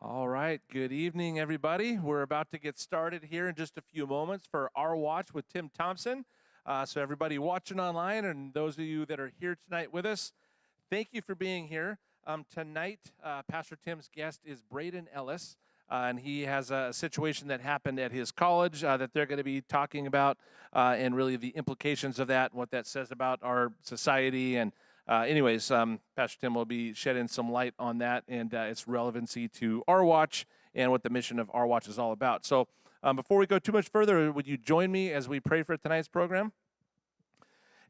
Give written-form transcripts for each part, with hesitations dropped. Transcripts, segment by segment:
All right, good evening, everybody. We're about to get started here in just a few moments for Our Watch with Tim Thompson. So everybody watching online and those of you that are here tonight with us, thank you for being here. Tonight, Pastor Tim's guest is Braden Ellis, and he has a situation that happened at his college that they're going to be talking about and really the implications of that and what that says about our society. And Pastor Tim will be shedding some light on that and its relevancy to Our Watch and what the mission of Our Watch is all about. So before we go too much further, would you join me as we pray for tonight's program?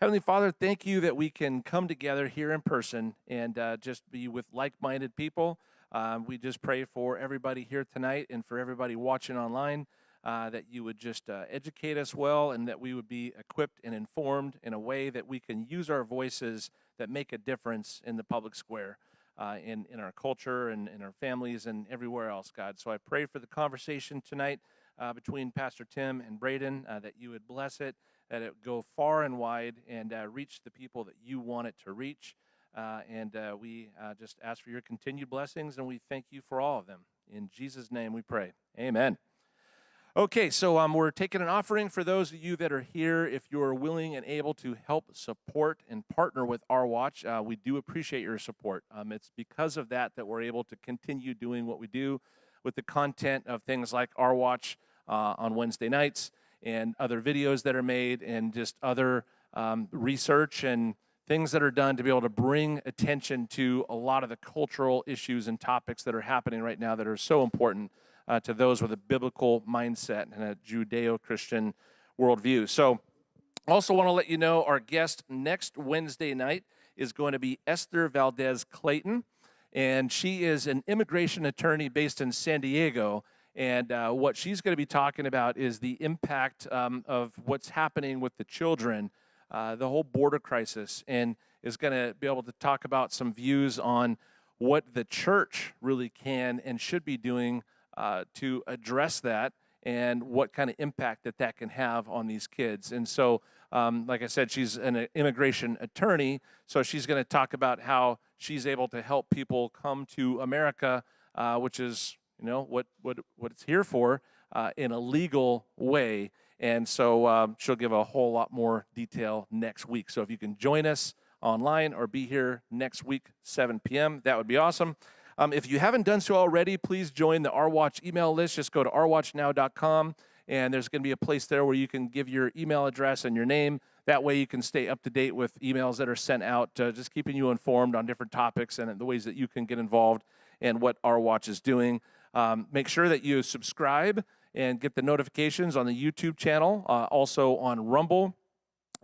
Heavenly Father, thank you that we can come together here in person and just be with like-minded people. We just pray for everybody here tonight and for everybody watching online that you would just educate us well and that we would be equipped and informed in a way that we can use our voices that make a difference in the public square, in our culture and in our families and everywhere else, God. So I pray for the conversation tonight between Pastor Tim and Braden, that you would bless it, that it would go far and wide and reach the people that you want it to reach. We just ask for your continued blessings, and we thank you for all of them. In Jesus' name we pray. Amen. Okay, so we're taking an offering for those of you that are here. If you're willing and able to help support and partner with Our Watch, we do appreciate your support. It's because of that we're able to continue doing what we do with the content of things like Our Watch on Wednesday nights and other videos that are made and just other research and things that are done to be able to bring attention to a lot of the cultural issues and topics that are happening right now that are so important to those with a biblical mindset and a Judeo-Christian worldview. So also want to let you know our guest next Wednesday night is going to be Esther Valdez Clayton, and she is an immigration attorney based in San Diego. And what she's going to be talking about is the impact of what's happening with the children, the whole border crisis, and is going to be able to talk about some views on what the church really can and should be doing to address that and what kind of impact that can have on these kids. And so, like I said, she's an immigration attorney, so she's going to talk about how she's able to help people come to America, which is what it's here for, in a legal way. And so she'll give a whole lot more detail next week. So if you can join us online or be here next week, 7 p.m., that would be awesome. If you haven't done so already, please join the Our Watch email list. Just go to ourwatchnow.com, and there's going to be a place there where you can give your email address and your name. That way you can stay up to date with emails that are sent out, just keeping you informed on different topics and the ways that you can get involved in what Our Watch is doing. Make sure that you subscribe and get the notifications on the YouTube channel, also on Rumble,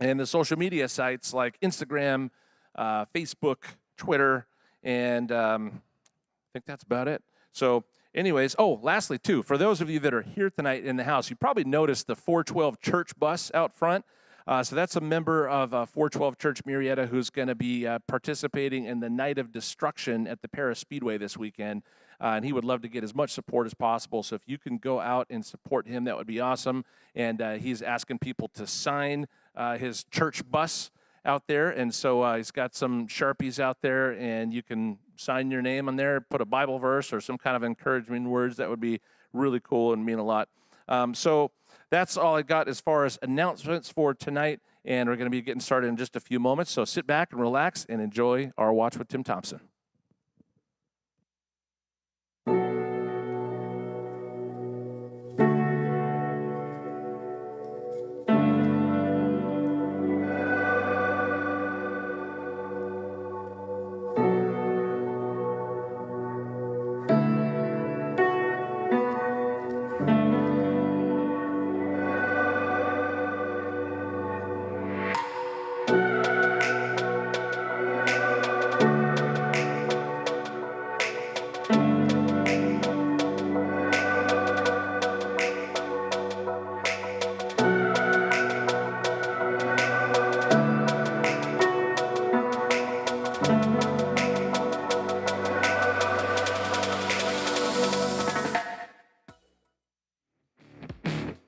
and the social media sites like Instagram, Facebook, Twitter, and I think that's about it. So anyways, lastly, too, for those of you that are here tonight in the house, you probably noticed the 412 church bus out front. So that's a member of 412 Church Murrieta who's going to be participating in the Night of Destruction at the Paris Speedway this weekend. And he would love to get as much support as possible. So if you can go out and support him, that would be awesome. And he's asking people to sign his church bus out there. And so he's got some Sharpies out there, and you can sign your name on there, put a Bible verse or some kind of encouraging words. That would be really cool and mean a lot. So that's all I got as far as announcements for tonight, and we're going to be getting started in just a few moments. So sit back and relax and enjoy Our Watch with Tim Thompson.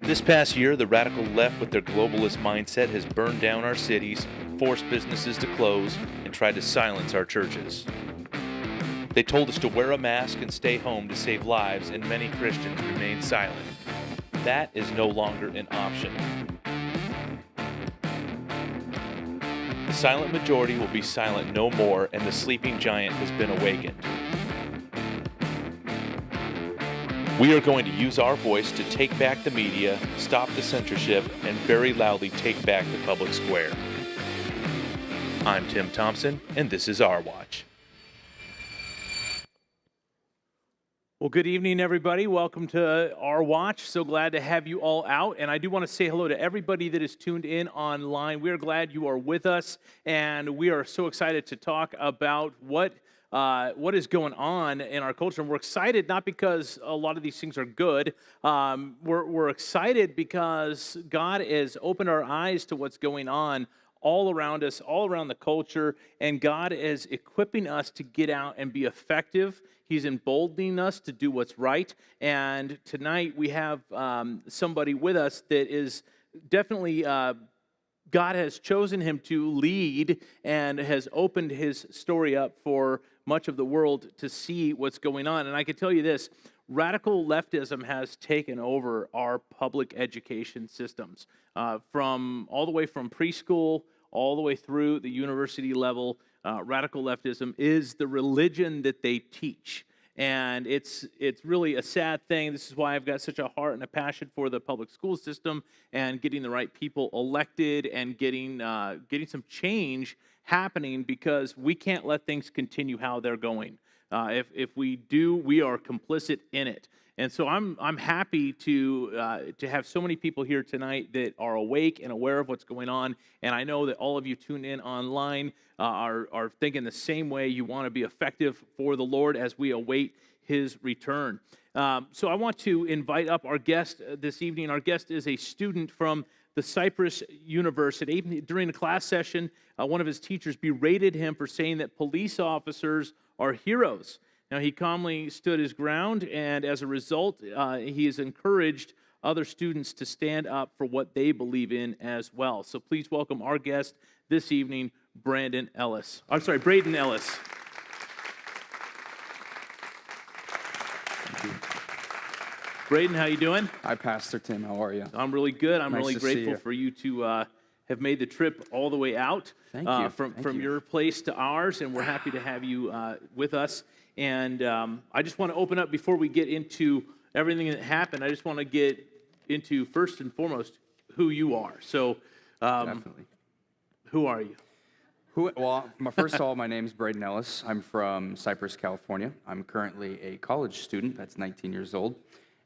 This past year, the radical left with their globalist mindset has burned down our cities, forced businesses to close, and tried to silence our churches. They told us to wear a mask and stay home to save lives, and many Christians remained silent. That is no longer an option. The silent majority will be silent no more, and the sleeping giant has been awakened. We are going to use our voice to take back the media, stop the censorship, and very loudly take back the public square. I'm Tim Thompson, and this is Our Watch. Well, good evening, everybody. Welcome to Our Watch. So glad to have you all out. And I do want to say hello to everybody that is tuned in online. We are glad you are with us, and we are so excited to talk about what is going on in our culture. And we're excited not because a lot of these things are good. We're excited because God has opened our eyes to what's going on all around us, all around the culture, and God is equipping us to get out and be effective. He's emboldening us to do what's right. And tonight we have somebody with us that is definitely, God has chosen him to lead and has opened his story up for much of the world to see what's going on. And I can tell you this, radical leftism has taken over our public education systems, from all the way from preschool all the way through the university level. Radical leftism is the religion that they teach. And it's really a sad thing. This is why I've got such a heart and a passion for the public school system and getting the right people elected and getting some change happening, because we can't let things continue how they're going. If we do, we are complicit in it. And so I'm happy to have so many people here tonight that are awake and aware of what's going on. And I know that all of you tuned in online are thinking the same way. You want to be effective for the Lord as we await His return. So I want to invite up our guest this evening. Our guest is a student from the Cypress University. During a class session, one of his teachers berated him for saying that police officers are heroes. Now, he calmly stood his ground, and as a result, he has encouraged other students to stand up for what they believe in as well. So please welcome our guest this evening, Braden Ellis. Thank you. Braden, how you doing? Hi, Pastor Tim. How are you? I'm really good. I'm Nice really to see grateful you. for you to have made the trip all the way out. Thank you. From your place to ours, and we're happy to have you with us. And I just want to open up before we get into everything that happened. I just want to get into, first and foremost, who you are. So, Definitely. who are you? First of all, my name is Braden Ellis. I'm from Cypress, California. I'm currently a college student that's 19 years old.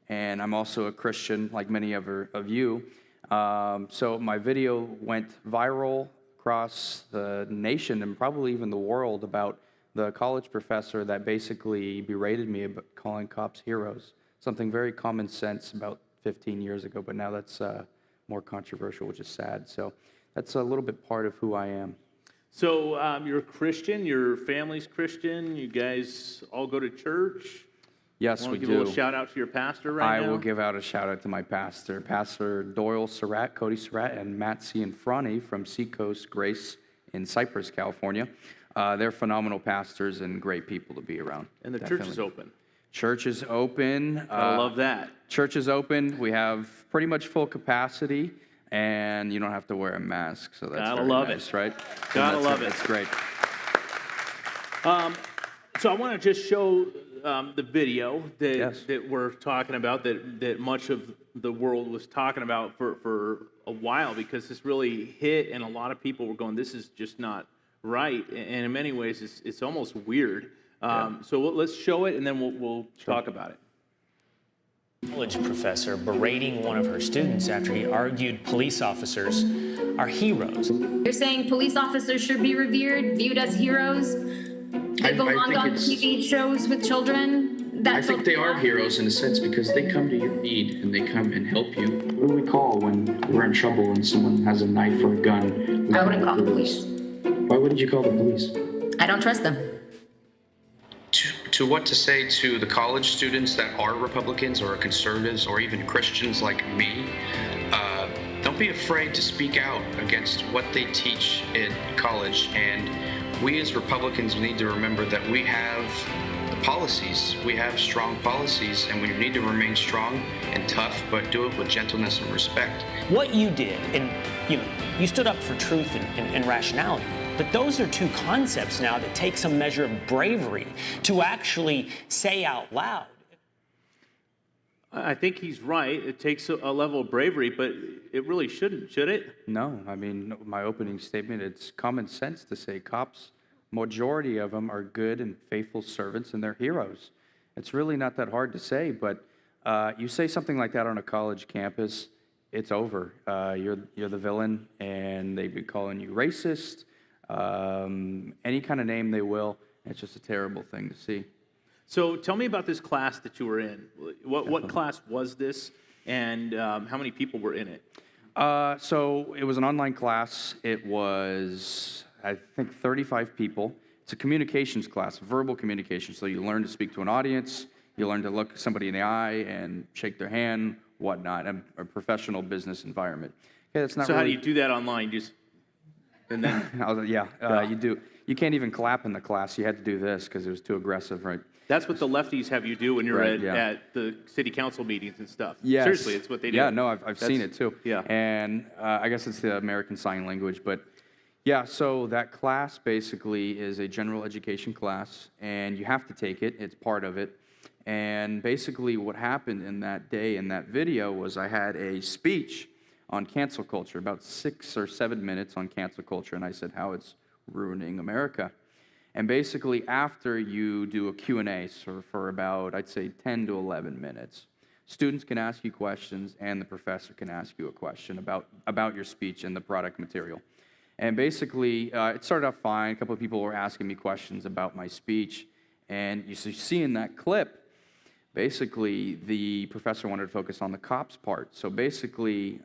And I'm also a Christian, like many of you. So my video went viral across the nation and probably even the world about the college professor that basically berated me about calling cops heroes. Something very common sense about 15 years ago, but now that's more controversial, which is sad. So that's a little bit part of who I am. So you're a Christian, your family's Christian, you guys all go to church? Yes, we give do. a little shout out to your pastor right now? I will give out a shout out to my pastor, Pastor Doyle Surratt, Cody Surratt, and Matt Cianfrani from Seacoast Grace in Cypress, California. They're phenomenal pastors and great people to be around. And the Definitely. church is open. Church is open. I love that. Church is open. We have pretty much full capacity, and you don't have to wear a mask, so that's Gotta very love nice, it. right? Gotta love it. That's great. So I want to just show the video that Yes. that we're talking about, that much of the world was talking about for a while, because this really hit, and a lot of people were going, this is just not right, and in many ways it's almost weird. So let's show it, and then we'll talk about it. College professor berating one of her students after he argued police officers are heroes. You're saying police officers should be revered, viewed as heroes? They belong on TV shows with children? I think they are heroes in a sense, because they come to your need and they come and help you. Who do we call when we're in trouble and someone has a knife or a gun? I wouldn't call the police. Why wouldn't you call the police? I don't trust them. To what to say to the college students that are Republicans or conservatives or even Christians like me, don't be afraid to speak out against what they teach in college. And we as Republicans need to remember that we have policies. We have strong policies, and we need to remain strong and tough, but do it with gentleness and respect. What you did, and you stood up for truth and rationality, but those are two concepts now that take some measure of bravery to actually say out loud. I think he's right. It takes a level of bravery, but it really shouldn't, should it? No, I mean, my opening statement, it's common sense to say cops, majority of them are good and faithful servants and they're heroes. It's really not that hard to say, but you say something like that on a college campus, it's over. You're the villain, and they'd be calling you racist, any kind of name they will. It's just a terrible thing to see. So tell me about this class that you were in. What class was this, and how many people were in it? So it was an online class. It was, I think, 35 people. It's a communications class, verbal communication. So you learn to speak to an audience, you learn to look somebody in the eye and shake their hand, whatnot, a professional business environment. Okay, that's not so really... how do you do that online? And then you do. You can't even clap in the class. You had to do this because it was too aggressive, right? That's what the lefties have you do when you're Right, at the city council meetings and stuff. Yes. Seriously, it's what they do. Yeah, no, I've seen it too. Yeah. And I guess it's the American Sign Language, but yeah, so that class basically is a general education class, and you have to take it. It's part of it. And basically what happened in that day, in that video, was I had a speech on cancel culture, about 6 or 7 minutes on cancel culture, and I said how it's ruining America. And basically, after you do a Q&A for about, I'd say, 10 to 11 minutes, students can ask you questions, and the professor can ask you a question about your speech and the product material. And basically, it started off fine. A couple of people were asking me questions about my speech, and you see in that clip, basically, the professor wanted to focus on the cops part. So basically,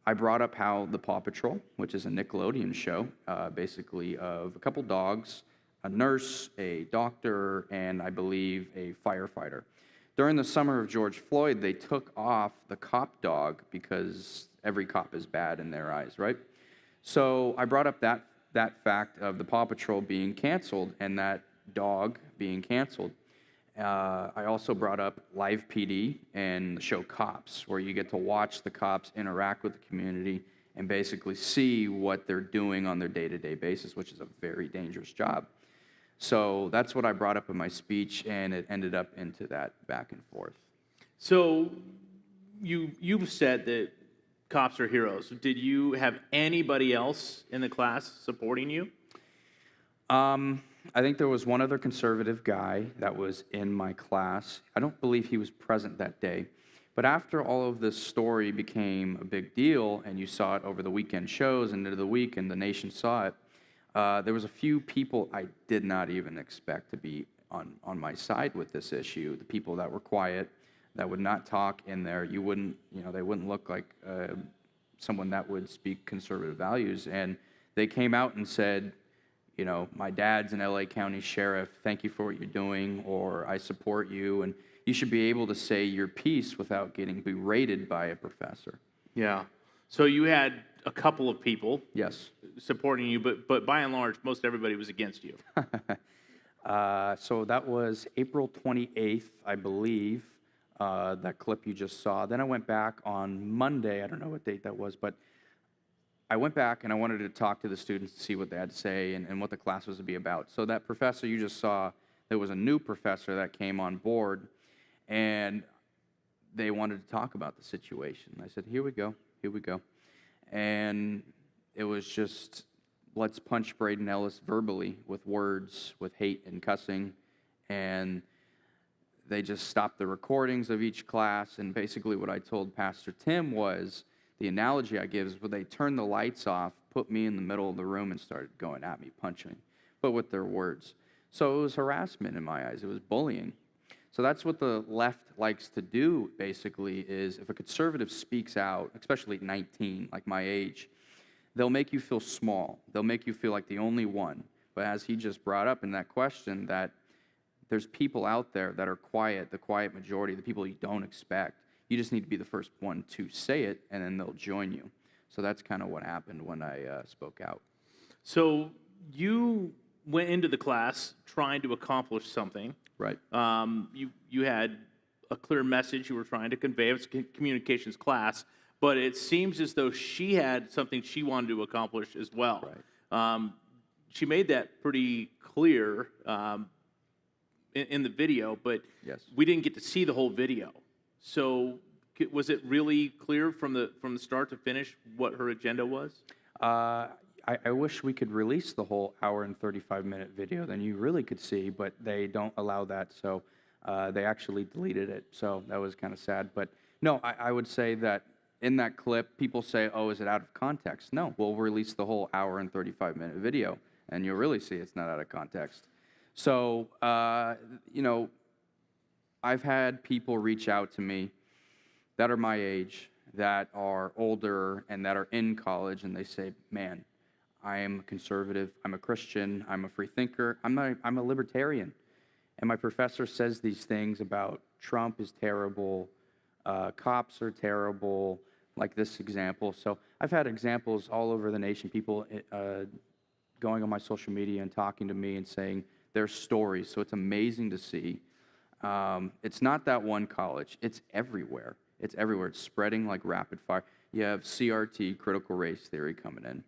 I brought up how the Paw Patrol, which is a Nickelodeon show, basically of a couple dogs, a nurse, a doctor, and I believe a firefighter. During the summer of George Floyd, they took off the cop dog because every cop is bad in their eyes, right? So I brought up that fact of the Paw Patrol being canceled and that dog being canceled. I also brought up Live PD and the show Cops, where you get to watch the cops interact with the community and basically see what they're doing on their day-to-day basis, which is a very dangerous job. So that's what I brought up in my speech, and it ended up into that back and forth. So you've said that cops are heroes. Did you have anybody else in the class supporting you? I think there was one other conservative guy that was in my class. I don't believe he was present that day. But after all of this story became a big deal, and you saw it over the weekend shows and into the week, and the nation saw it, there was a few people I did not even expect to be on my side with this issue. The people that were quiet, that would not talk in there, they wouldn't look like someone that would speak conservative values. And they came out and said, my dad's an LA County sheriff, thank you for what you're doing, or I support you, and you should be able to say your piece without getting berated by a professor. Yeah. So you had a couple of people Yes. supporting you, but by and large, most everybody was against you. So that was April 28th, I believe, that clip you just saw. Then I went back on Monday, I don't know what date that was, but I went back and I wanted to talk to the students to see what they had to say and what the class was to be about. So that professor you just saw, there was a new professor that came on board, and they wanted to talk about the situation. I said, here we go. And it was just, let's punch Braden Ellis verbally with words, with hate and cussing, and they just stopped the recordings of each class, and basically what I told Pastor Tim was, the analogy I give is when they turned the lights off, put me in the middle of the room and started going at me, punching, but with their words. So it was harassment in my eyes. It was bullying. So that's what the left likes to do, basically, is if a conservative speaks out, especially at 19, like my age, they'll make you feel small. They'll make you feel like the only one. But as he just brought up in that question, that there's people out there that are quiet, the quiet majority, the people you don't expect. You just need to be the first one to say it, and then they'll join you. So that's kind of what happened when I spoke out. So you went into the class trying to accomplish something. Right. You had a clear message you were trying to convey. It was a communications class, but it seems as though she had something she wanted to accomplish as well. Right. She made that pretty clear in the video, but Yes. we didn't get to see the whole video. So was it really clear from the start to finish what her agenda was? I wish we could release the whole hour and 35-minute video, then you really could see, but they don't allow that, so they actually deleted it, so that was kind of sad. But no, I would say that in that clip, people say, oh, is it out of context? No, we'll release the whole hour and 35-minute video, and you'll really see it's not out of context. So, you know, I've had people reach out to me that are my age, that are older, and that are in college, and they say, man, I am a conservative, I'm a Christian, I'm a free thinker, I'm a libertarian. And my professor says these things about Trump is terrible, cops are terrible, like this example. So I've had examples all over the nation, people going on my social media and talking to me and saying their stories. So it's amazing to see. It's not that one college, it's everywhere. It's everywhere. It's spreading like rapid fire. You have CRT, critical race theory, coming in.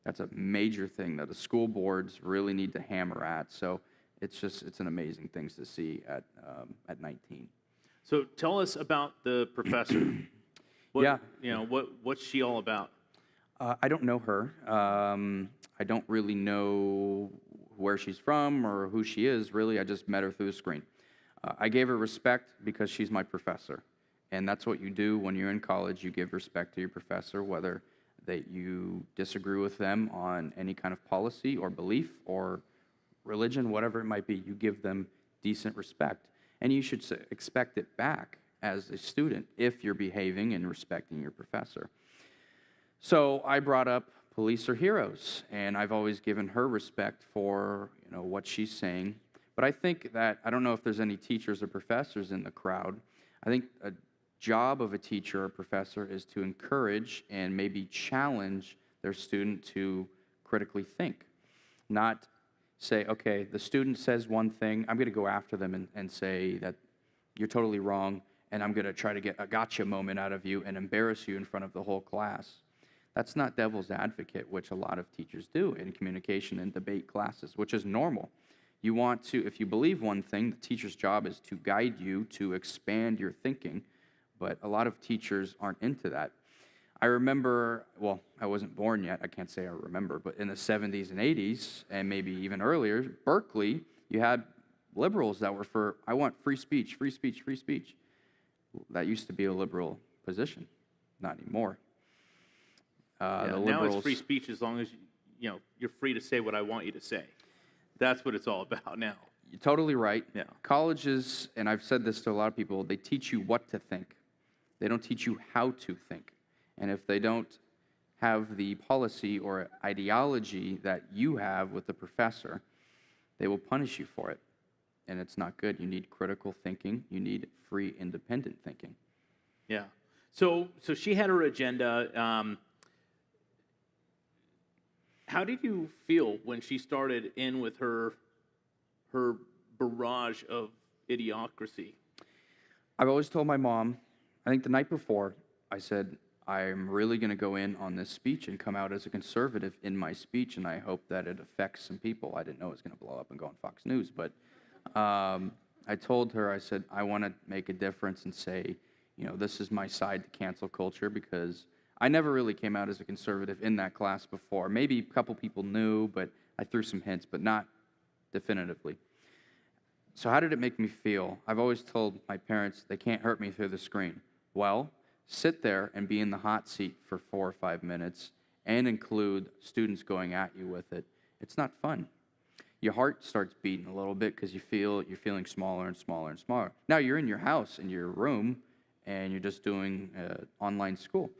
That's a major thing that the school boards really need to hammer at. So it's an amazing thing to see at 19. So tell us about the professor. Yeah. You know, what's she all about? I don't know her. I don't really know where she's from or who she is, really. I just met her through the screen. I gave her respect because she's my professor. And that's what you do when you're in college. You give respect to your professor, whether that you disagree with them on any kind of policy or belief or religion, whatever it might be. You give them decent respect. And you should expect it back as a student if you're behaving and respecting your professor. So I brought up police are heroes, and I've always given her respect for, you know, what she's saying. But I think that, I don't know if there's any teachers or professors in the crowd. I think a job of a teacher or professor is to encourage and maybe challenge their student to critically think. Not say, okay, the student says one thing, I'm going to go after them and say that you're totally wrong, and I'm going to try to get a gotcha moment out of you and embarrass you in front of the whole class. That's not devil's advocate, which a lot of teachers do in communication and debate classes, which is normal. You want to, if you believe one thing, the teacher's job is to guide you to expand your thinking, but a lot of teachers aren't into that. I remember, well, I wasn't born yet, I can't say I remember, but in the 70s and 80s, and maybe even earlier, Berkeley, you had liberals that were for, I want free speech, free speech, free speech. That used to be a liberal position, not anymore. Yeah, the now liberals, it's free speech as long as you're free to say what I want you to say. That's what it's all about now. You're totally right. Yeah. Colleges, and I've said this to a lot of people, they teach you what to think. They don't teach you how to think. And if they don't have the policy or ideology that you have with the professor, they will punish you for it. And it's not good. You need critical thinking. You need free, independent thinking. Yeah. So she had her agenda. How did you feel when she started in with her barrage of idiocracy? I've always told my mom, I think the night before, I said, I'm really going to go in on this speech and come out as a conservative in my speech, and I hope that it affects some people. I didn't know it was going to blow up and go on Fox News, but I told her, I said, I want to make a difference and say, this is my side to cancel culture, because I never really came out as a conservative in that class before. Maybe a couple people knew, but I threw some hints, but not definitively. So how did it make me feel? I've always told my parents they can't hurt me through the screen. Well, sit there and be in the hot seat for 4 or 5 minutes and include students going at you with it. It's not fun. Your heart starts beating a little bit because you're feeling smaller and smaller and smaller. Now you're in your house, in your room, and you're just doing online school.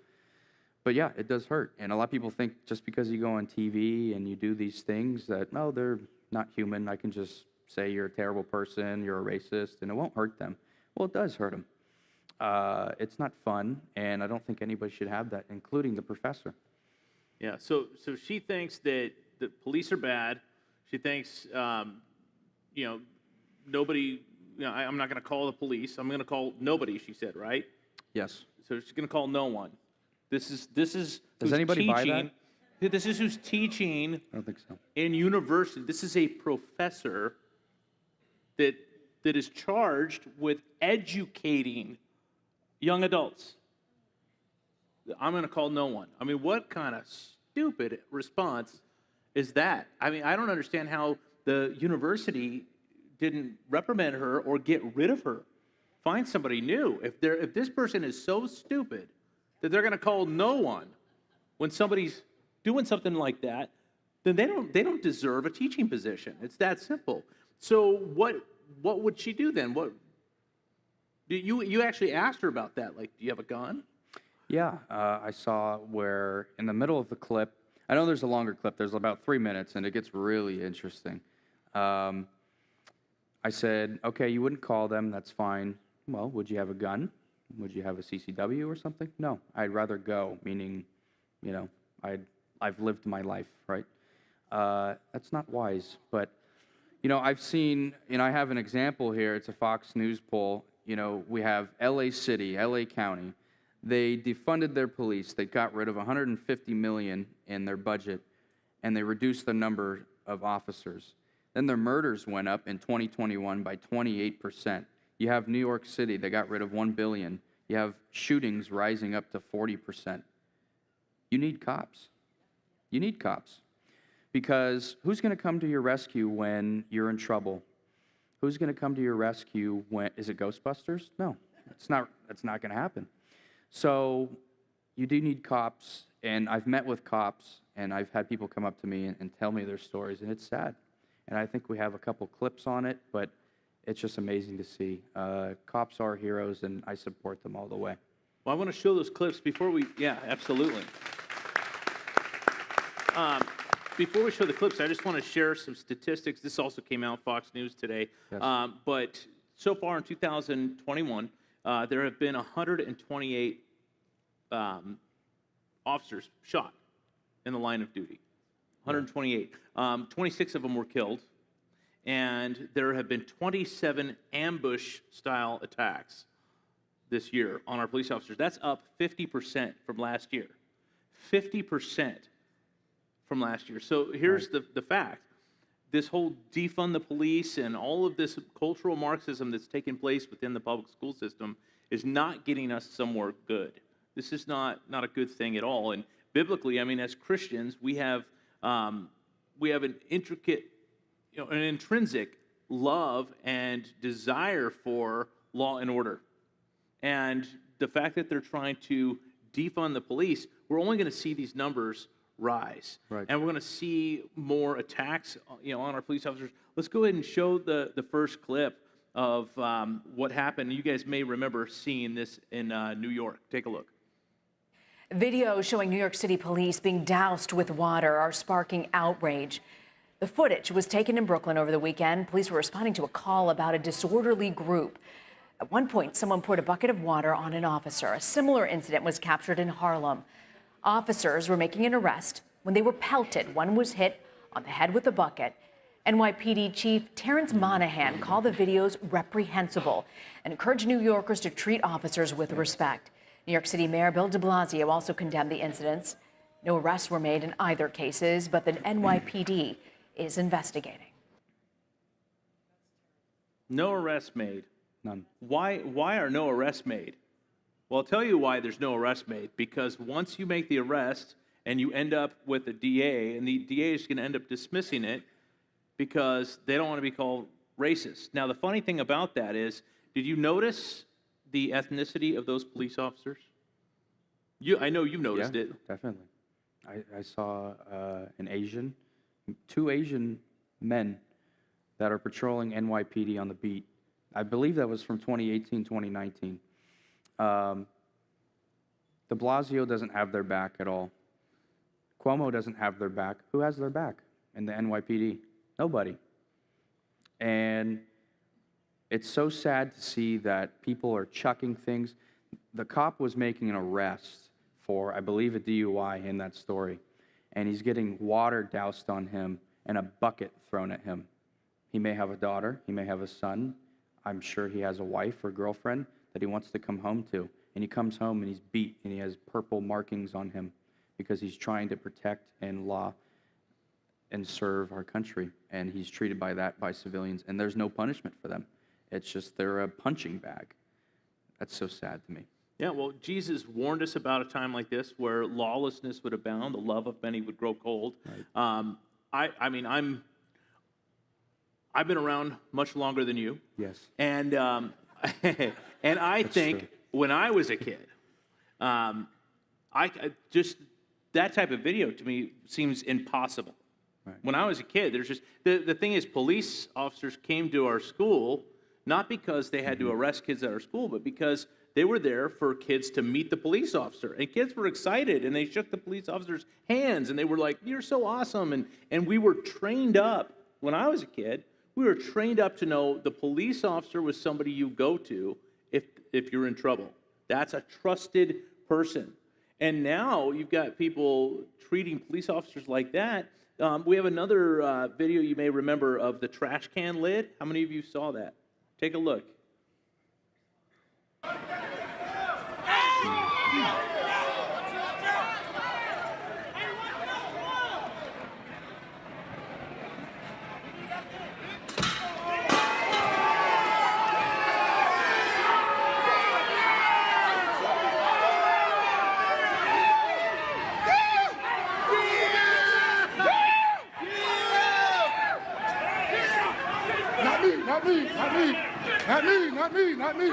But yeah, it does hurt. And a lot of people think just because you go on TV and you do these things that, no, they're not human. I can just say you're a terrible person, you're a racist, and it won't hurt them. Well, it does hurt them. It's not fun, and I don't think anybody should have that, including the professor. Yeah, so she thinks that the police are bad. She thinks, nobody, I'm not going to call the police. I'm going to call nobody, she said, right? Yes. So she's going to call no one. This is Does who's anybody buy teaching. This is who's teaching I don't think so. in university. This is a professor that is charged with educating young adults. I'm going to call no one. I mean, what kind of stupid response is that? I mean, I don't understand how the university didn't reprimand her or get rid of her. Find somebody new. If this person is so stupid that they're going to call no one when somebody's doing something like that, then they don't deserve a teaching position. It's that simple. So what would she do then? What you actually asked her about that? Like, do you have a gun? Yeah, I saw where in the middle of the clip, I know there's a longer clip, there's about 3 minutes, and it gets really interesting. I said, okay, you wouldn't call them, that's fine. Well, would you have a gun? Would you have a CCW or something? No, I'd rather go, meaning, I've lived my life, right? That's not wise, but, I've seen, I have an example here, it's a Fox News poll. We have LA City, LA County. They defunded their police. They got rid of $150 million in their budget, and they reduced the number of officers. Then their murders went up in 2021 by 28%. You have New York City. They got rid of $1 billion. You have shootings rising up to 40%. You need cops. You need cops. Because who's going to come to your rescue when you're in trouble? Who's going to come to your rescue when, is it Ghostbusters? No, it's not. That's not going to happen. So you do need cops, and I've met with cops, and I've had people come up to me and tell me their stories, and it's sad. And I think we have a couple clips on it, but it's just amazing to see. Cops are heroes, and I support them all the way. Well, I want to show those clips before we, yeah, absolutely. Before we show the clips, I just want to share some statistics. This also came out Fox News today. Yes. But so far in 2021, there have been 128 officers shot in the line of duty. 128. 26 of them were killed, and there have been 27 ambush-style attacks this year on our police officers. That's up 50% from last year. 50% from last year. So here's the fact. This whole defund the police and all of this cultural Marxism that's taking place within the public school system is not getting us somewhere good. This is not a good thing at all. And biblically, I mean, as Christians, we have an intricate, an intrinsic love and desire for law and order. And the fact that they're trying to defund the police, we're only going to see these numbers rise. Right. And we're going to see more attacks, on our police officers. Let's go ahead and show the first clip of what happened. You guys may remember seeing this in New York. Take a look. Videos showing New York City police being doused with water are sparking outrage. The footage was taken in Brooklyn over the weekend. Police were responding to a call about a disorderly group. At one point, someone poured a bucket of water on an officer. A similar incident was captured in Harlem. Officers were making an arrest when they were pelted. One was hit on the head with a bucket. NYPD Chief Terrence Monahan called the videos reprehensible and encouraged New Yorkers to treat officers with respect. New York City Mayor Bill de Blasio also condemned the incidents. No arrests were made in either cases, but the NYPD is investigating. No arrests made. None. Why are no arrests made? Well, I'll tell you why there's no arrest made. Because once you make the arrest and you end up with a DA, and the DA is going to end up dismissing it because they don't want to be called racist. Now, the funny thing about that is, did you notice the ethnicity of those police officers? I know you noticed it. Definitely. I saw two Asian men that are patrolling NYPD on the beat. I believe that was from 2018, 2019. De Blasio doesn't have their back at all. Cuomo doesn't have their back. Who has their back in the NYPD? Nobody. And it's so sad to see that people are chucking things. The cop was making an arrest for, I believe, a DUI in that story. And he's getting water doused on him. and a bucket thrown at him. He may have a daughter, he may have a son. I'm sure he has a wife or girlfriend that he wants to come home to. And he comes home and he's beat and he has purple markings on him because he's trying to protect and law and serve our country. And he's treated by civilians, and there's no punishment for them. It's just they're a punching bag. That's so sad to me. Yeah, well, Jesus warned us about a time like this where lawlessness would abound, the love of many would grow cold. Right. I've been around much longer than you. Yes. And and I think true. when I was a kid, I just that type of video to me seems impossible. Right. When I was a kid, there's just the thing is, police officers came to our school not because they had to arrest kids at our school, but because they were there for kids to meet the police officer. And kids were excited, and they shook the police officer's hands, and they were like, "You're so awesome." And we were trained up, when I was a kid, we were trained up to know the police officer was somebody you go to if you're in trouble. That's a trusted person. And now you've got people treating police officers like that. We have another video you may remember of the trash can lid. How many of you saw that? Take a look. Not me.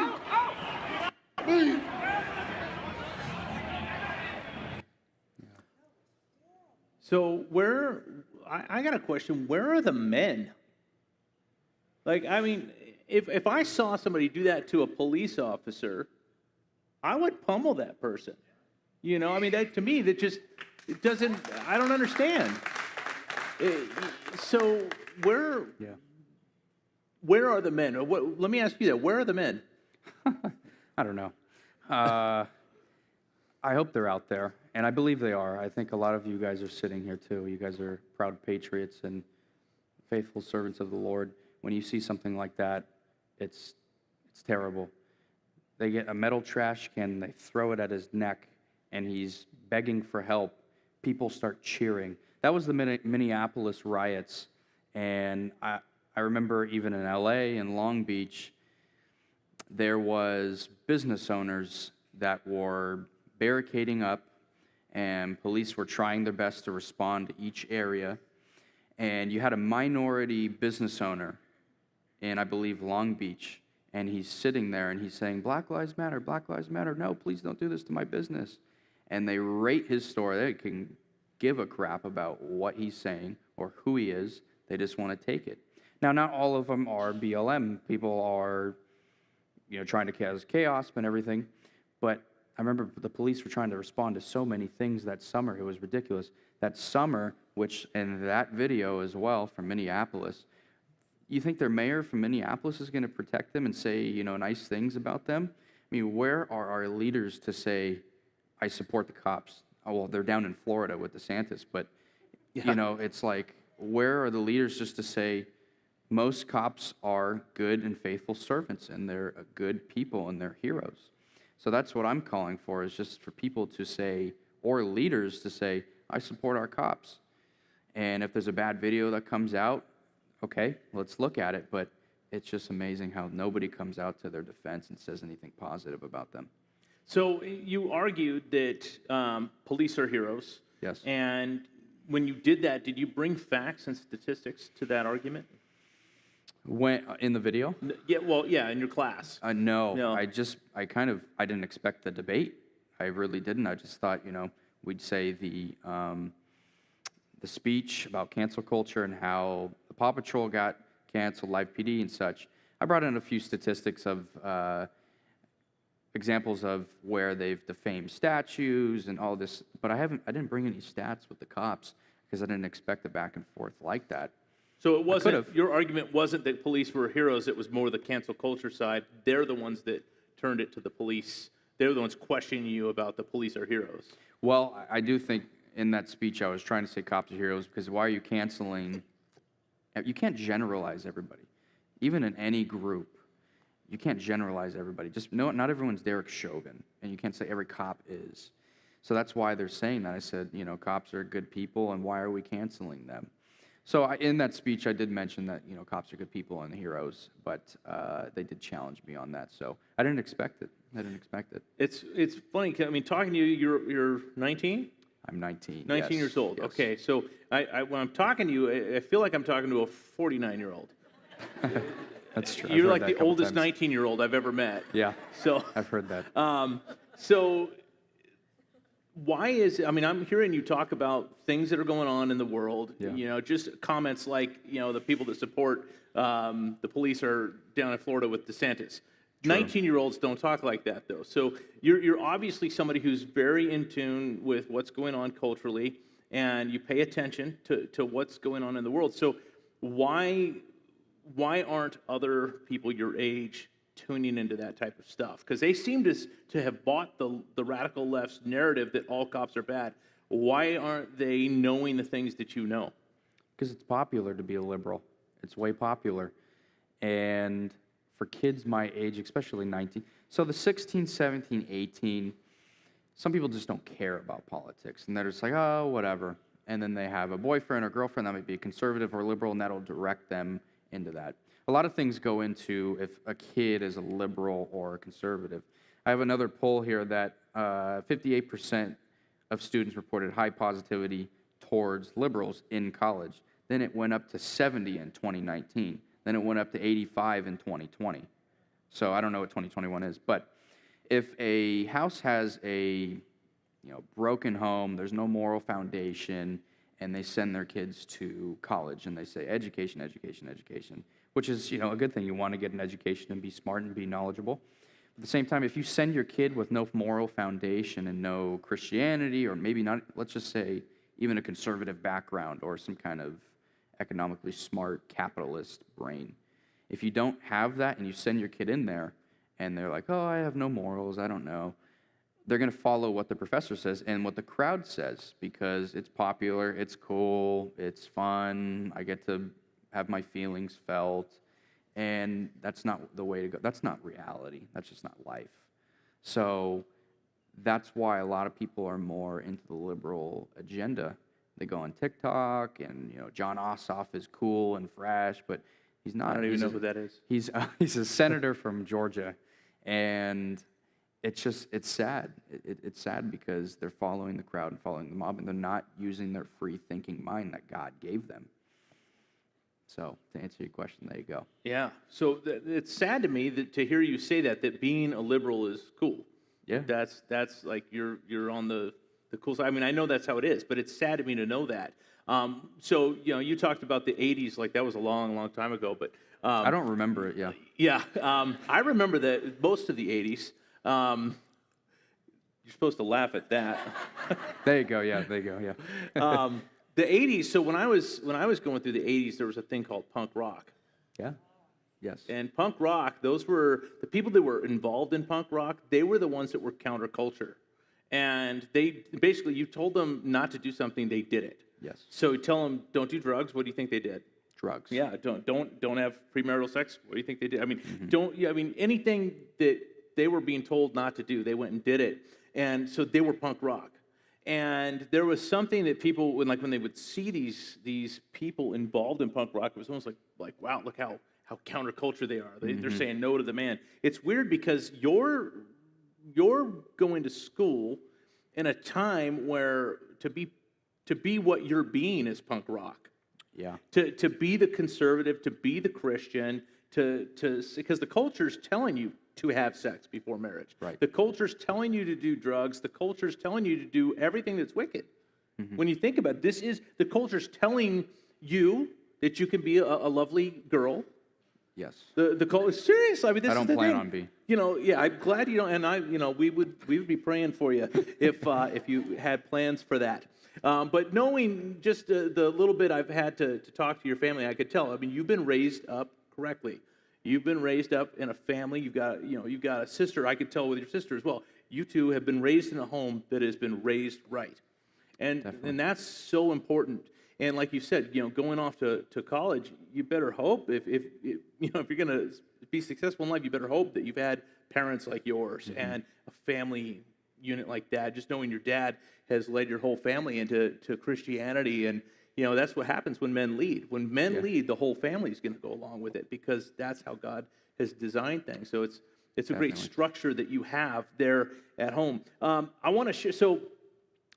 Me. So I got a question. Where are the men? Like, I mean, if I saw somebody do that to a police officer, I would pummel that person. You know, I mean, that to me, that just, it doesn't, I don't understand. So where are the men? Let me ask you that. Where are the men? I don't know. I hope they're out there, and I believe they are. I think a lot of you guys are sitting here too. You guys are proud patriots and faithful servants of the Lord. When you see something like that, it's terrible. They get a metal trash can, they throw it at his neck, and he's begging for help. People start cheering. That was the Minneapolis riots, and I remember even in LA and Long Beach, there was business owners that were barricading up, and police were trying their best to respond to each area. And you had a minority business owner in, I believe, Long Beach, and he's sitting there and he's saying, "Black Lives Matter, Black Lives Matter, no, please don't do this to my business." And they rate his store. They can give a crap about what he's saying or who he is. They just want to take it. Now, not all of them are BLM. People are, trying to cause chaos and everything. But I remember the police were trying to respond to so many things that summer. It was ridiculous. That summer, which in that video as well from Minneapolis, you think their mayor from Minneapolis is going to protect them and say, nice things about them? I mean, where are our leaders to say, "I support the cops"? Oh, well, they're down in Florida with DeSantis, but, it's like, where are the leaders just to say, most cops are good and faithful servants, and they're good people, and they're heroes? So that's what I'm calling for, is just for people to say, or leaders to say, "I support our cops." And if there's a bad video that comes out, okay, let's look at it. But it's just amazing how nobody comes out to their defense and says anything positive about them. So you argued that police are heroes. Yes. And when you did that, did you bring facts and statistics to that argument? When in the video? Yeah, in your class. No. I didn't expect the debate. I really didn't. I just thought, we'd say the speech about cancel culture and how the Paw Patrol got canceled, Live PD and such. I brought in a few statistics of examples of where they've defamed statues and all this, but I didn't bring any stats with the cops because I didn't expect the back and forth like that. So it wasn't, your argument wasn't that police were heroes, it was more the cancel culture side. They're the ones that turned it to the police. They're the ones questioning you about the police are heroes. Well, I do think in that speech I was trying to say cops are heroes because why are you canceling You can't generalize everybody. Even in any group, you can't generalize everybody. Just not everyone's Derek Chauvin, and you can't say every cop is. So that's why they're saying that. I said, cops are good people, and why are we canceling them? So in that speech, I did mention that, cops are good people and heroes, but they did challenge me on that. So I didn't expect it. It's funny. I mean, talking to you, you're 19? I'm 19. 19 yes, years old. yes. Okay, so when I'm talking to you, I feel like I'm talking to a 49-year-old. That's true. You're like the oldest 19-year-old I've ever met. Yeah, so I've heard that. So why I'm hearing you talk about things that are going on in the world, just comments like, the people that support the police are down in Florida with DeSantis. 19-year-olds don't talk like that, though. So you're obviously somebody who's very in tune with what's going on culturally, and you pay attention to what's going on in the world. So why aren't other people your age tuning into that type of stuff? Because they seem to have bought the radical left's narrative that all cops are bad. Why aren't they knowing the things that you know? Because it's popular to be a liberal. It's way popular. And for kids my age, especially 19, so the 16, 17, 18, some people just don't care about politics. And they're just like, oh, whatever. And then they have a boyfriend or girlfriend that might be conservative or liberal, and that'll direct them into that. A lot of things go into if a kid is a liberal or a conservative. I have another poll here that 58% of students reported high positivity towards liberals in college. Then it went up to 70 in 2019. Then it went up to 85 in 2020. So I don't know what 2021 is, but if a house has a broken home, there's no moral foundation, and they send their kids to college and they say education, education, education, which is a good thing. You want to get an education and be smart and be knowledgeable. At the same time, if you send your kid with no moral foundation and no Christianity, or maybe not, let's just say even a conservative background or some kind of economically smart capitalist brain, if you don't have that and you send your kid in there and they're like, oh, I have no morals, I don't know, they're going to follow what the professor says and what the crowd says because it's popular, it's cool, it's fun, I get to have my feelings felt, and that's not the way to go. That's not reality. That's just not life. So that's why a lot of people are more into the liberal agenda. They go on TikTok, and John Ossoff is cool and fresh, but he's not. I don't even know who that is. He's a senator from Georgia, and it's sad. It's sad because they're following the crowd and following the mob, and they're not using their free thinking mind that God gave them. So to answer your question, there you go. Yeah. So it's sad to me to hear you say that being a liberal is cool. Yeah. That's like you're on the cool side. I mean, I know that's how it is, but it's sad to me to know that. So you talked about the 80s, like that was a long, long time ago, but I don't remember it. Yeah. Yeah. I remember that most of the 80s. You're supposed to laugh at that. There you go. Yeah. There you go. Yeah. The 80s, so when I was going through the 80s, there was a thing called punk rock. Yeah. Yes. And punk rock, those were the people that were involved in punk rock, they were the ones that were counterculture. And they basically, you told them not to do something, they did it. Yes. So you tell them, don't do drugs, what do you think they did? Drugs. Yeah, don't have premarital sex, what do you think they did? I mean, anything that they were being told not to do, they went and did it. And so they were punk rock. And there was something that people, when they would see these people involved in punk rock, it was almost like wow, look how counterculture they are. They're saying no to the man. It's weird because you're going to school in a time where to be what you're being is punk rock. Yeah. To be the conservative, to be the Christian, because the culture's telling you to have sex before marriage. Right. The culture's telling you to do drugs. The culture's telling you to do everything that's wicked. Mm-hmm. When you think about it, the culture's telling you that you can be a lovely girl. Yes. The culture, seriously, I mean, this is the thing. I don't plan on being. Yeah, I'm glad you don't, and we would be praying for you if you had plans for that. But knowing just the little bit I've had to talk to your family, I could tell. I mean, you've been raised up correctly. You've been raised up in a family. You've got a sister. I could tell with your sister as well. You two have been raised in a home that has been raised right, and that's so important. And like you said, going off to college, you better hope if you're going to be successful in life, you better hope that you've had parents like yours and a family unit like that. Just knowing your dad has led your whole family into Christianity, and that's what happens when men lead. When men lead, the whole family is going to go along with it because that's how God has designed things. So it's a great structure that you have there at home. I want to share. So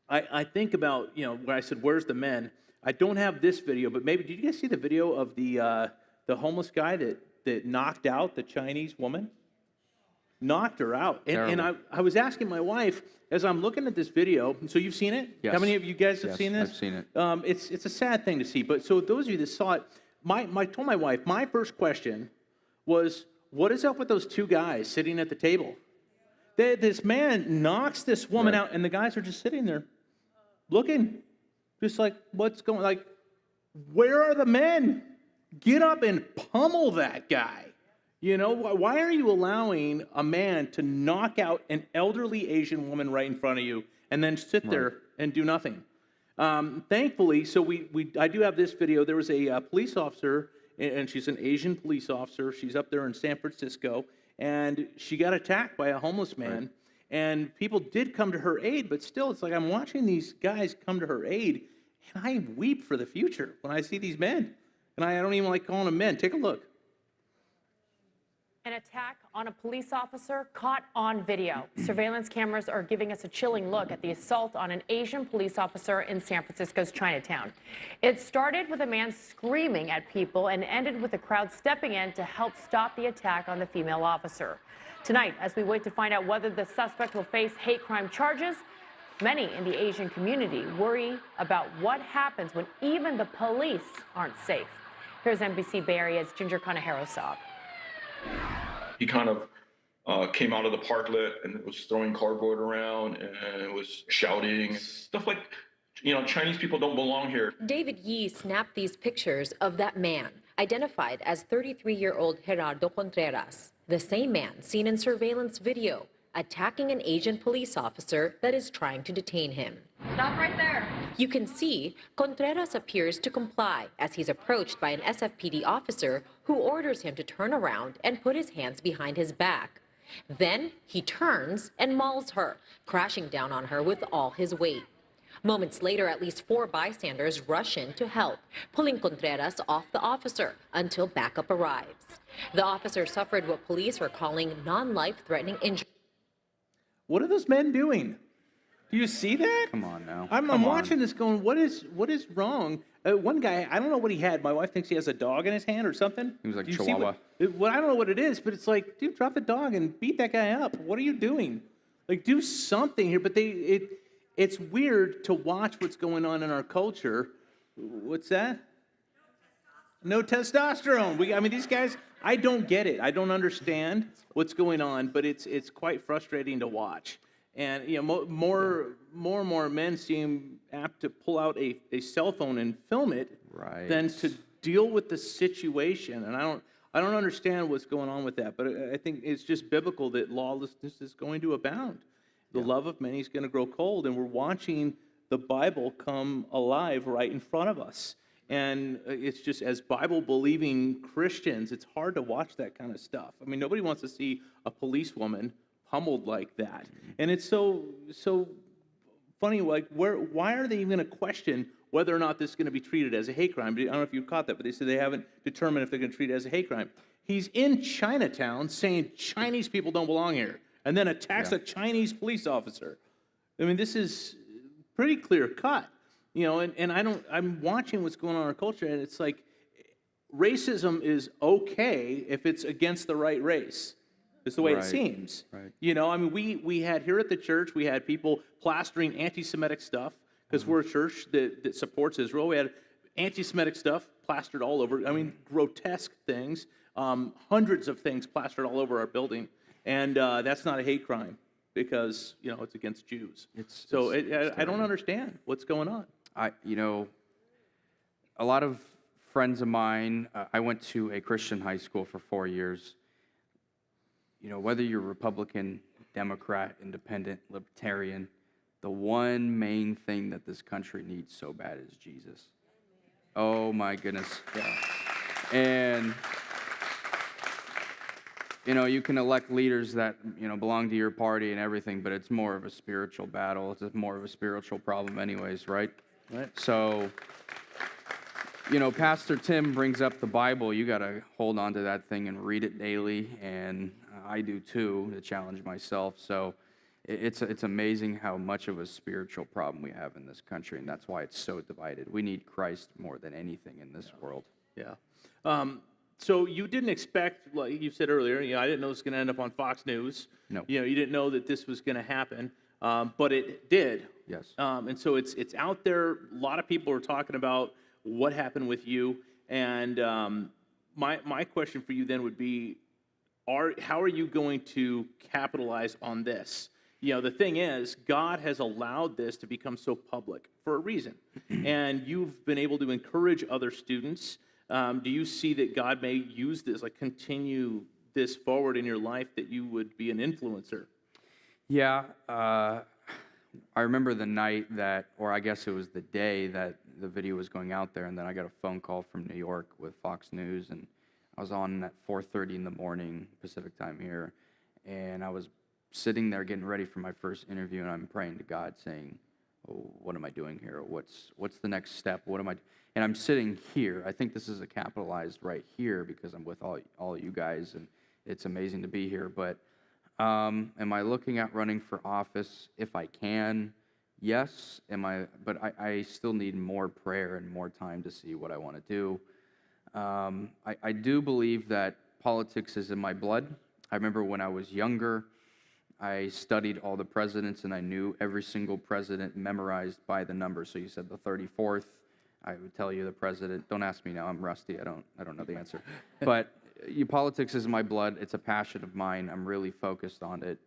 I think about when I said, "Where's the men?" I don't have this video, but maybe did you guys see the video of the homeless guy that knocked out the Chinese woman? Knocked her out. And I was asking my wife as I'm looking at this video. So you've seen it? Yes. How many of you guys have seen this? I've seen it. It's a sad thing to see. But so those of you that saw it, I told my wife, my first question was, what is up with those two guys sitting at the table? This man knocks this woman out, and the guys are just sitting there looking, just like, what's going on? Like, where are the men? Get up and pummel that guy. Why are you allowing a man to knock out an elderly Asian woman right in front of you and then sit there and do nothing? Thankfully, so I do have this video. There was a police officer, and she's an Asian police officer. She's up there in San Francisco, and she got attacked by a homeless man. Right. And people did come to her aid, but still, it's like I'm watching these guys come to her aid, and I weep for the future when I see these men. And I don't even like calling them men. Take a look. An attack on a police officer caught on video. Surveillance cameras are giving us a chilling look at the assault on an Asian police officer in San Francisco's Chinatown. It started with a man screaming at people and ended with the crowd stepping in to help stop the attack on the female officer. Tonight, as we wait to find out whether the suspect will face hate crime charges, many in the Asian community worry about what happens when even the police aren't safe. Here's NBC Bay Area's Ginger Kanahiro-Saab. He kind of came out of the parklet and was throwing cardboard around and was shouting stuff like, Chinese people don't belong here. David Yee snapped these pictures of that man, identified as 33-year-old Gerardo Contreras, the same man seen in surveillance video attacking an Asian police officer that is trying to detain him. Stop right there. You can see Contreras appears to comply as he's approached by an SFPD officer who orders him to turn around and put his hands behind his back. Then he turns and mauls her, crashing down on her with all his weight. Moments later, at least 4 bystanders rush in to help, pulling Contreras off the officer until backup arrives. The officer suffered what police are calling non-life-threatening injuries. What are those men doing? Do you see that? Come on now. I'm watching this going, what is wrong? One guy, I don't know what he had. My wife thinks he has a dog in his hand or something. He was like Chihuahua. I don't know what it is, but it's like, dude, drop the dog and beat that guy up. What are you doing? Like, do something here. But it's weird to watch what's going on in our culture. What's that? No testosterone. These guys, I don't get it. I don't understand what's going on, but it's quite frustrating to watch. And more and more men seem apt to pull out a cell phone and film it than to deal with the situation. And I don't understand what's going on with that. But I think it's just biblical that lawlessness is going to abound. The love of many is going to grow cold, and we're watching the Bible come alive right in front of us. And it's just, as Bible-believing Christians, it's hard to watch that kind of stuff. Nobody wants to see a policewoman pummeled like that. And it's so funny, like, why are they even going to question whether or not this is going to be treated as a hate crime? I don't know if you caught that, but they said they haven't determined if they're going to treat it as a hate crime. He's in Chinatown saying Chinese people don't belong here, and then attacks a Chinese police officer. This is pretty clear cut. And I'm watching what's going on in our culture, and it's like racism is okay if it's against the right race. It's the way it seems. Right. We had here at the church, we had people plastering anti-Semitic stuff because we're a church that supports Israel. We had anti-Semitic stuff plastered all over. Grotesque things, hundreds of things plastered all over our building. And that's not a hate crime because, it's against Jews. I don't understand what's going on. A lot of friends of mine, I went to a Christian high school for 4 years. Whether you're Republican, Democrat, Independent, Libertarian, the one main thing that this country needs so bad is Jesus. Oh my goodness. Yeah. And you can elect leaders that, belong to your party and everything, but it's more of a spiritual battle. It's more of a spiritual problem anyways, right? Right. So, Pastor Tim brings up the Bible. You got to hold on to that thing and read it daily, and I do too, to challenge myself. So it's amazing how much of a spiritual problem we have in this country, and that's why it's so divided. We need Christ more than anything in this world. Yeah. So you didn't expect, like you said earlier, I didn't know it was going to end up on Fox News. No. You didn't know that this was going to happen, but it did. Yes. And so it's out there. A lot of people are talking about what happened with you, and my question for you then would be, how are you going to capitalize on this? The thing is, God has allowed this to become so public for a reason, and you've been able to encourage other students. Do you see that God may use this, continue this forward in your life, that you would be an influencer? Yeah. I remember the night that, or I guess it was the day that the video was going out there, and then I got a phone call from New York with Fox News, and I was on at 4:30 in the morning Pacific time here, and I was sitting there getting ready for my first interview, and I'm praying to God saying, oh, what am I doing here? What's the next step? What am I? And I'm sitting here. I think this is a capitalized right here because I'm with all you guys, and it's amazing to be here. But am I looking at running for office? If I can, yes. But I still need more prayer and more time to see what I want to do. I do believe that politics is in my blood. I remember when I was younger, I studied all the presidents, and I knew every single president memorized by the number. So you said the 34th. I would tell you the president. Don't ask me now. I'm rusty. I don't know the answer. But politics is in my blood. It's a passion of mine. I'm really focused on it.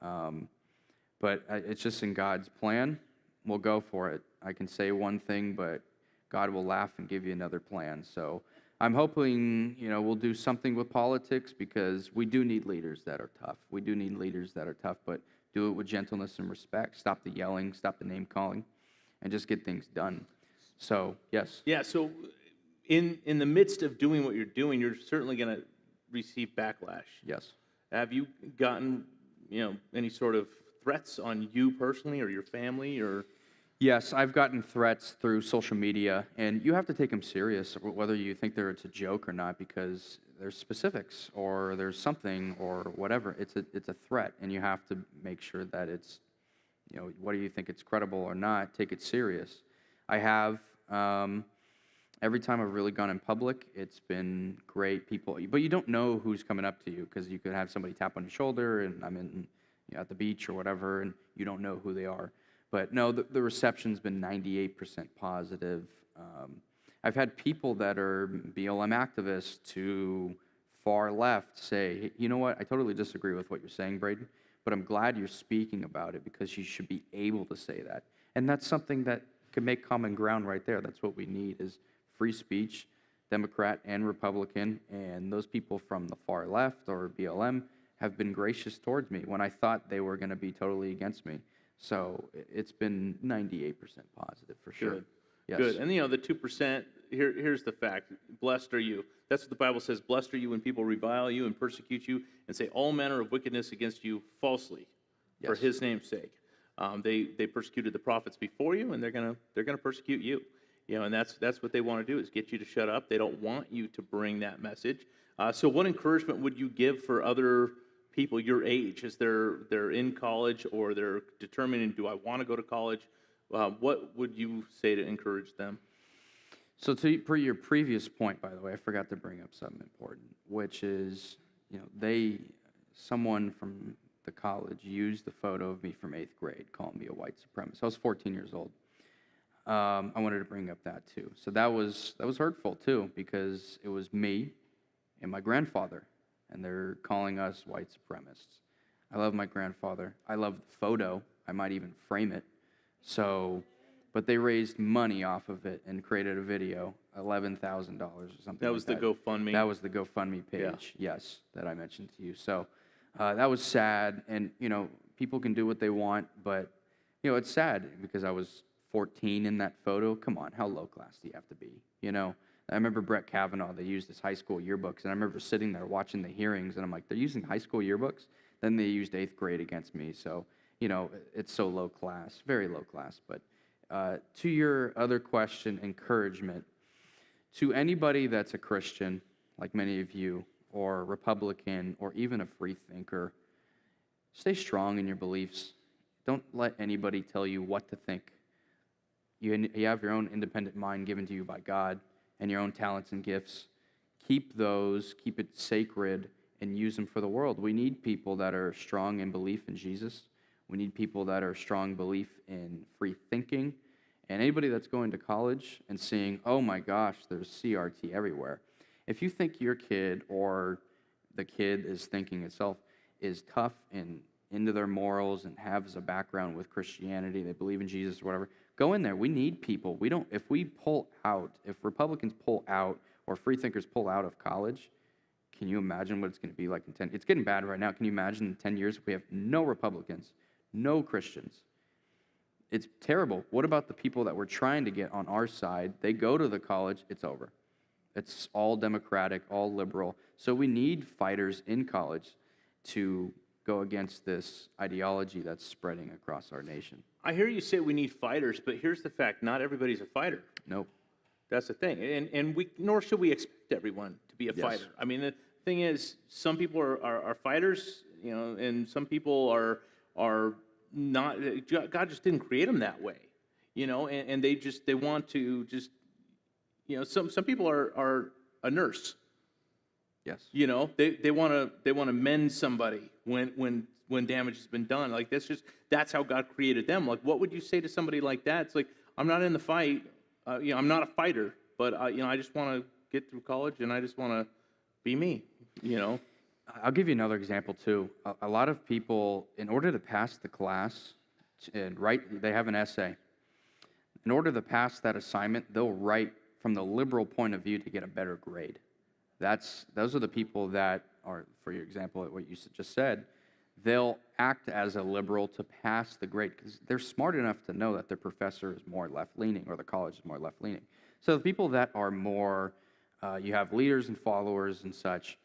But it's just in God's plan. We'll go for it. I can say one thing, but God will laugh and give you another plan. So I'm hoping, we'll do something with politics, because we do need leaders that are tough. We do need leaders that are tough, but do it with gentleness and respect. Stop the yelling, stop the name calling, and just get things done. So, yes. Yeah, so in the midst of doing what you're doing, you're certainly going to receive backlash. Yes. Have you gotten, any sort of threats on you personally or your family, or? Yes, I've gotten threats through social media, and you have to take them serious, whether you think it's a joke or not, because there's specifics or there's something or whatever. It's a threat, and you have to make sure that it's, whether you think it's credible or not, take it serious. I have, every time I've really gone in public, it's been great people, but you don't know who's coming up to you, because you could have somebody tap on your shoulder, and I'm at the beach or whatever, and you don't know who they are. But no, the reception's been 98% positive. I've had people that are BLM activists to far left say, hey, you know what, I totally disagree with what you're saying, Braden, but I'm glad you're speaking about it, because you should be able to say that. And that's something that could make common ground right there. That's what we need, is free speech, Democrat and Republican, and those people from the far left or BLM have been gracious towards me when I thought they were going to be totally against me. So it's been 98% positive for sure. Good. Yes. Good. And the 2%, here's the fact. Blessed are you. That's what the Bible says. Blessed are you when people revile you and persecute you and say all manner of wickedness against you falsely for his name's sake. They persecuted the prophets before you, and they're gonna persecute you. And that's what they want to do, is get you to shut up. They don't want you to bring that message. So what encouragement would you give for other people your age, as they're in college or they're determining, do I want to go to college? What would you say to encourage them? So per your previous point, by the way, I forgot to bring up something important, which is, someone from the college used the photo of me from 8th grade, calling me a white supremacist. I was 14 years old. I wanted to bring up that too. So that was hurtful too, because it was me and my grandfather, and they're calling us white supremacists. I love my grandfather. I love the photo. I might even frame it. So, but they raised money off of it and created a video, $11,000 or something. That was the GoFundMe? That was the GoFundMe page, yes, that I mentioned to you. So that was sad, and, people can do what they want, but, it's sad because I was 14 in that photo. Come on, how low class do you have to be? You know, I remember Brett Kavanaugh, they used his high school yearbooks, and I remember sitting there watching the hearings, and I'm like, they're using high school yearbooks? Then they used 8th grade against me, so, you know, it's so low class, very low class. But to your other question, encouragement, to anybody that's a Christian, like many of you, or Republican, or even a free thinker, stay strong in your beliefs. Don't let anybody tell you what to think. You have your own independent mind given to you by God, and your own talents and gifts. Keep those, keep it sacred, and use them for the world. We need people that are strong in belief in Jesus. We need people that are strong belief in free thinking. And anybody that's going to college and seeing, oh my gosh, there's CRT everywhere. If you think your kid or the kid is thinking itself is tough and into their morals and has a background with Christianity, they believe in Jesus or whatever, go in there. We need people. If Republicans pull out or free thinkers pull out of college, can you imagine what it's going to be like in 10? It's getting bad right now. Can you imagine in 10 years if we have no Republicans, no Christians? It's terrible. What about the people that we're trying to get on our side? They go to the college, it's over. It's all Democratic, all liberal. So we need fighters in college to go against this ideology that's spreading across our nation. I hear you say we need fighters, but here's the fact: not everybody's a fighter. Nope. That's the thing, and nor should we expect everyone to be a fighter. I mean, the thing is, some people are fighters, you know, and some people are not. God just didn't create them that way, you know, and they want to just, you know, some people are a nurse. Yes. You know, they want to mend somebody when damage has been done. Like that's how God created them. Like, what would you say to somebody like that? It's like, I'm not in the fight. You know, I'm not a fighter, but you know, I just want to get through college and I just want to be me. You know. I'll give you another example too. A lot of people, in order to pass the class and they have an essay. In order to pass that assignment, they'll write from the liberal point of view to get a better grade. Those are the people that are, for your example, what you just said, they'll act as a liberal to pass the grade because they're smart enough to know that their professor is more left-leaning or the college is more left-leaning. So the people that are more, you have leaders and followers and such,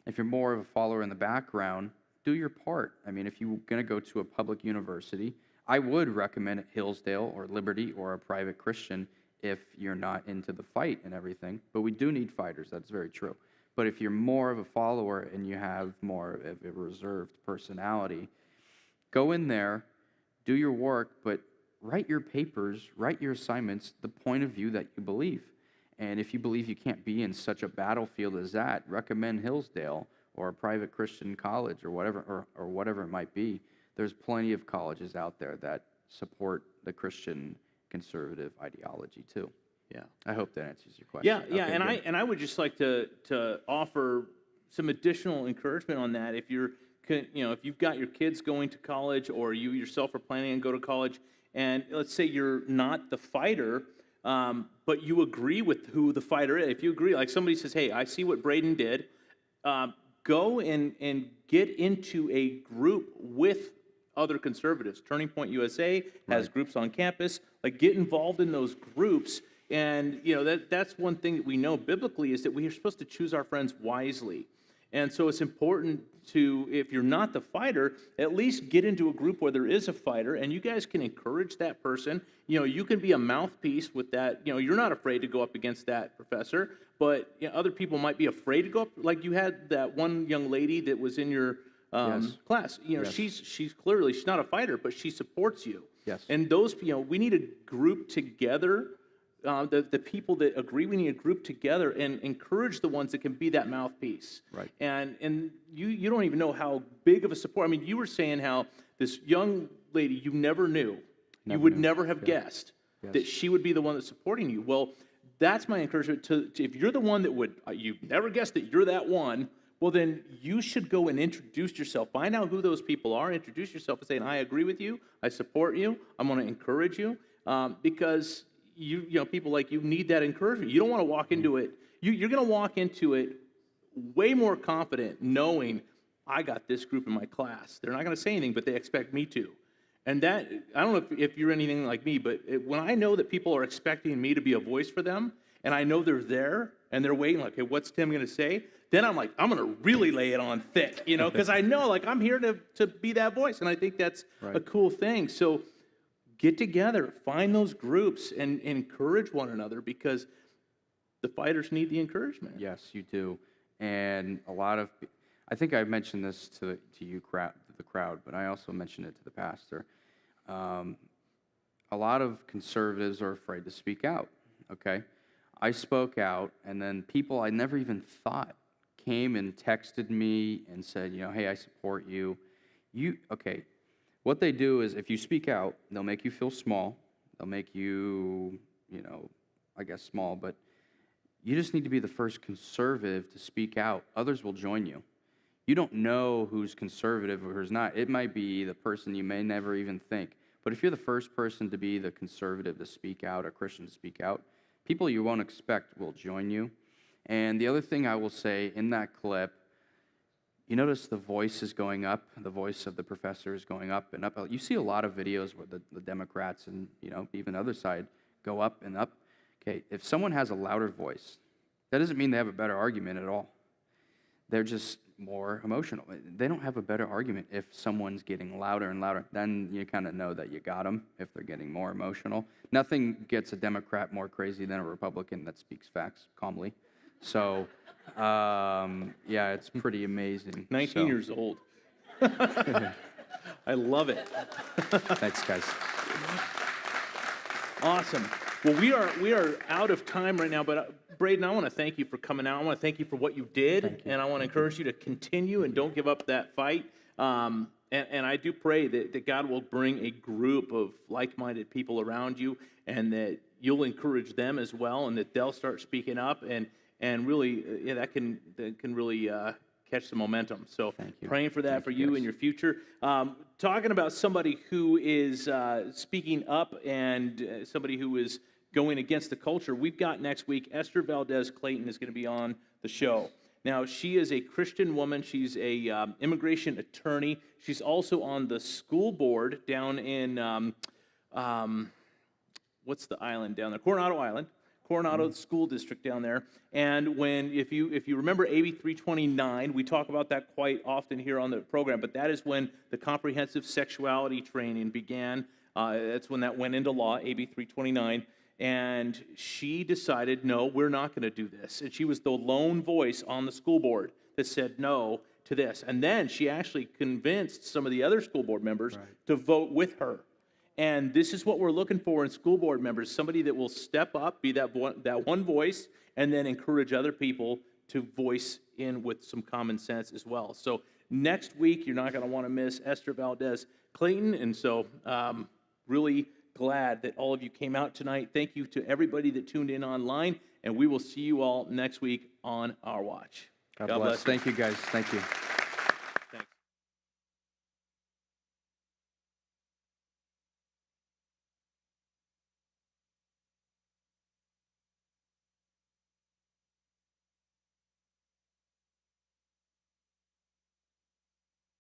if you're more of a follower in the background, do your part. I mean, if you're going to go to a public university, I would recommend Hillsdale or Liberty or a private Christian if you're not into the fight and everything. But we do need fighters, that's very true. But if you're more of a follower and you have more of a reserved personality, go in there, do your work, but write your papers, write your assignments, the point of view that you believe. And if you believe you can't be in such a battlefield as that, recommend Hillsdale or a private Christian college or whatever it might be. There's plenty of colleges out there that support the Christian conservative ideology too. Yeah, I hope that answers your question. Yeah, okay, and I would just like to offer some additional encouragement on that. If if you've got your kids going to college, or you yourself are planning to go to college, and let's say you're not the fighter, but you agree with who the fighter is. If you agree, like somebody says, "Hey, I see what Braden did," go and get into a group with other conservatives. Turning Point USA has groups on campus. Like, get involved in those groups. And, you know, that's one thing that we know biblically is that we are supposed to choose our friends wisely. And so it's important to, if you're not the fighter, at least get into a group where there is a fighter, and you guys can encourage that person. You know, you can be a mouthpiece with that. You know, you're not afraid to go up against that professor, but you know, other people might be afraid to go up. Like you had that one young lady that was in your class. You know, she's clearly, she's not a fighter, but she supports you. Yes. And those, you know, we need a group together. The people that agree, we need a group together and encourage the ones that can be that mouthpiece. Right. And you don't even know how big of a support. I mean, you were saying how this young lady you never knew, you would never have guessed that she would be the one that's supporting you. Well, that's my encouragement to if you're the one that would, you never guessed that you're that one, well, then you should go and introduce yourself. Find out who those people are. Introduce yourself and say, I agree with you. I support you. I'm going to encourage you because you know, people like you need that encouragement. You don't want to walk into it. You're going to walk into it way more confident knowing I got this group in my class. They're not going to say anything, but they expect me to. And that, I don't know if you're anything like me, but when I know that people are expecting me to be a voice for them, and I know they're there, and they're waiting, like, hey, what's Tim going to say? Then I'm like, I'm going to really lay it on thick, because I know, like, I'm here to be that voice, and I think that's a cool thing. So get together, find those groups, and encourage one another, because the fighters need the encouragement. Yes, you do. And I think I mentioned this to you, the crowd, but I also mentioned it to the pastor. A lot of conservatives are afraid to speak out, okay? I spoke out, and then people I never even thought came and texted me and said, hey, I support you. Okay, what they do is if you speak out, they'll make you feel small. They'll make you, I guess small, but you just need to be the first conservative to speak out. Others will join you. You don't know who's conservative or who's not. It might be the person you may never even think. But if you're the first person to be the conservative to speak out, a Christian to speak out, people you won't expect will join you. And the other thing I will say in that clip, you notice the voice is going up, the voice of the professor is going up and up. You see a lot of videos where the Democrats and even the other side go up and up. Okay, if someone has a louder voice, that doesn't mean they have a better argument at all. They're just more emotional. They don't have a better argument if someone's getting louder and louder. Then you kind of know that you got them if they're getting more emotional. Nothing gets a Democrat more crazy than a Republican that speaks facts calmly. So, yeah, it's pretty amazing. 19 years old. I love it. Thanks, guys. Awesome. Well, we are out of time right now, but Braden, I want to thank you for coming out. I want to thank you for what you did, and I want to encourage you to continue and don't give up that fight. And I do pray that God will bring a group of like-minded people around you, and that you'll encourage them as well, and that they'll start speaking up, and really, that can really catch some momentum. So praying for that for you in your future. Talking about somebody who is speaking up and somebody who is going against the culture, we've got next week, Esther Valdez Clayton is going to be on the show. Now, she is a Christian woman. She's a immigration attorney. She's also on the school board down in, what's the island down there? Coronado Island. Coronado School District down there. And if you remember AB 329, we talk about that quite often here on the program, but that is when the comprehensive sexuality training began. That's when that went into law, AB 329. And she decided, no, we're not going to do this. And she was the lone voice on the school board that said no to this. And then she actually convinced some of the other school board members to vote with her. And this is what we're looking for in school board members, somebody that will step up, be that one voice, and then encourage other people to voice in with some common sense as well. So next week, you're not going to want to miss Esther Valdez Clayton. And so really glad that all of you came out tonight. Thank you to everybody that tuned in online, and we will see you all next week on Our Watch. God bless. Thank you, guys. Thank you.